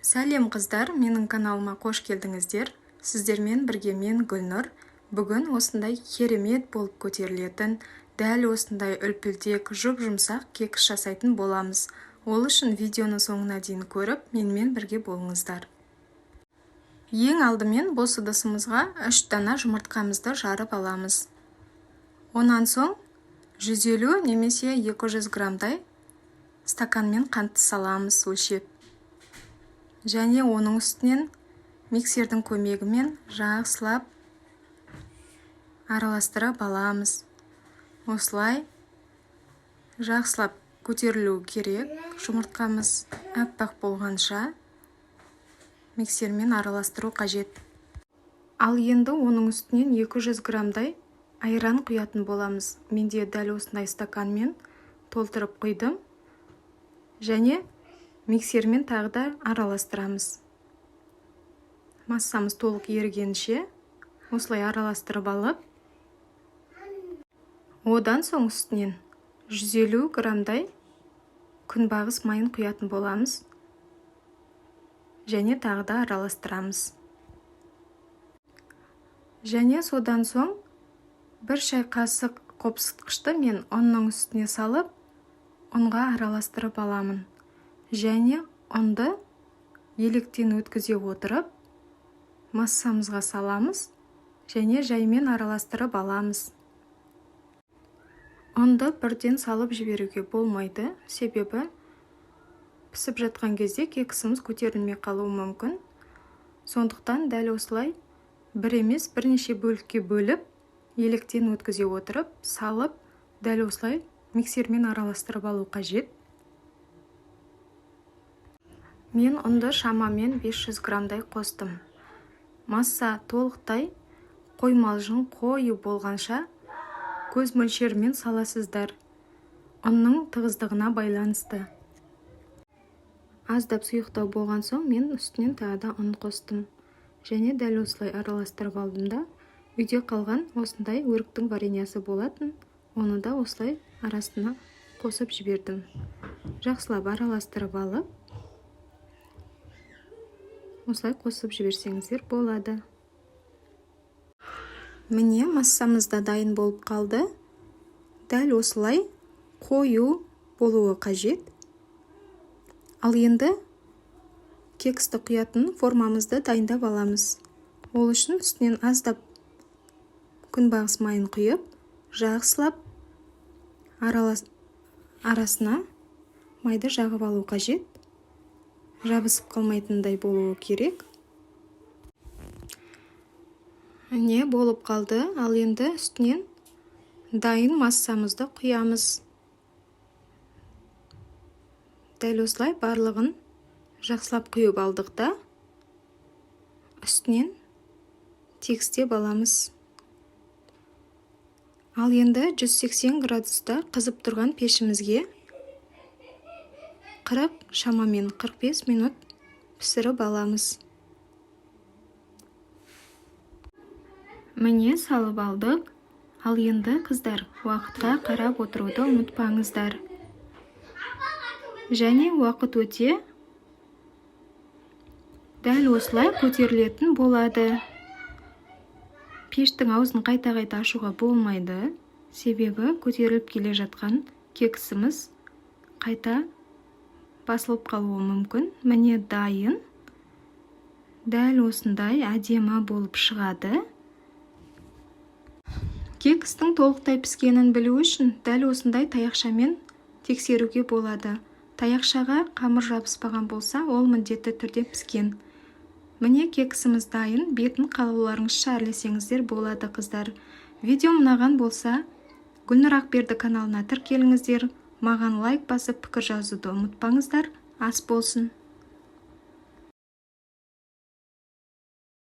Сәлем қыздар, менің каналыма қош келдіңіздер. Сіздермен бірге мен Гүлнұр. Бүгін осындай керемет болып көтерілетін, дәл осындай үлпілдек, жұп-жұмсақ кекс жасайтын боламыз. Ол үшін видеоны соңына дейін көріп, менімен бірге болыңыздар. Ең алдымен бос ыдысымызға 3 дана жұмыртқамызды жарып аламыз. Онан соң 150 немесе 200 грамдай стаканмен қантты саламыз өлшеп. Және оның үстінен миксердің көмегімен жақсылап араластырып аламыз. Осылай жақсылап көтерілу керек. Жұмыртқамыз әппақ болғанша миксермен араластыру қажет. Ал енді оның үстінен 200 грамдай айран құятын боламыз. Менде дәл осындай стаканмен толтырып құйдым. Және миксермен тағы да араластырамыз. Массамыз толық ерігенше осылай араластырып алып, одан соң үстінен 150 грамдай күнбағыс майын құятын боламыз. Және тағы да араластырамыз. Және содан соң 1 шай қасық қопсытқышты мен ұнның үстіне салып, ұнға араластырып аламын. Және ұнды електен өткізе отырып, массамызға саламыз және жаймен араластырып аламыз. Ұнды бірден салып жіберуге болмайды, себебі пісіп жатқан кезде кексіміз көтерілмей қалуы мүмкін. Сондықтан дәл осылай бір емес бірнеше бөлікке бөліп, електен өткізе отырып, салып, дәл осылай миксермен араластырып алу қажет. Мен ұнды шамамен 500 грамдай қостым. Масса толықтай қоймалжың қою болғанша көз мөлшерімен саласыздар. Ұнның тығыздығына байланысты. Аздап сұйықтау болған соң мен үстінен тағы да ұн қостым. Және дәл осылай араластырып алдым да, үйде қалған осындай өріктің вареньясы болатын, оны да осылай арасына қосып жібердім. Жақсылап араластырып алып, осылай қосып жіберсеңіздер болады. Міне массамыз да дайын болып қалды. Дәл осылай қою болуы қажет. Ал енді кексті құятын формамызды дайындап аламыз. Ол үшін үстінен аздап күнбағыс майын құйып, жақсылап арасына майды жағып алу қажет. Жабысып қалмайтындай болуы керек. Не болып қалды, ал енді үстінен дайын массамызды құямыз. Дәл осылай барлығын жақсылап құйып алдық та, үстінен тегістеп аламыз. Ал енді 180 градуста қызып тұрған пешімізге 40, шамамен 45 минут пісіріп аламыз. Міне салып алдық. Ал енді қыздар, уақытқа қарап отыруды ұмытпаңыздар. Және уақыт өте дәл осылай көтерілетін болады. Пештің аузын қайта-қайта ашуға болмайды, себебі көтеріліп келе жатқан кексіміз қайта басылып қалуы мүмкін. Міне дайын. Дәл осындай әдемі болып шығады. Кекстің толықтай піскенін білу үшін дәл осындай таяқшамен тексеруге болады. Таяқшаға қамыр жабыспаған болса, ол міндетті түрде піскен. Міне кексіміз дайын. Бетін қалауларыңызша әрлесеңіздер болады қыздар. Видео ұнаған болса, Гүлнұр Ақберді каналына тіркеліңіздер. Маған лайк басып пікір жазуды ұмытпаңыздар. Ас болсын.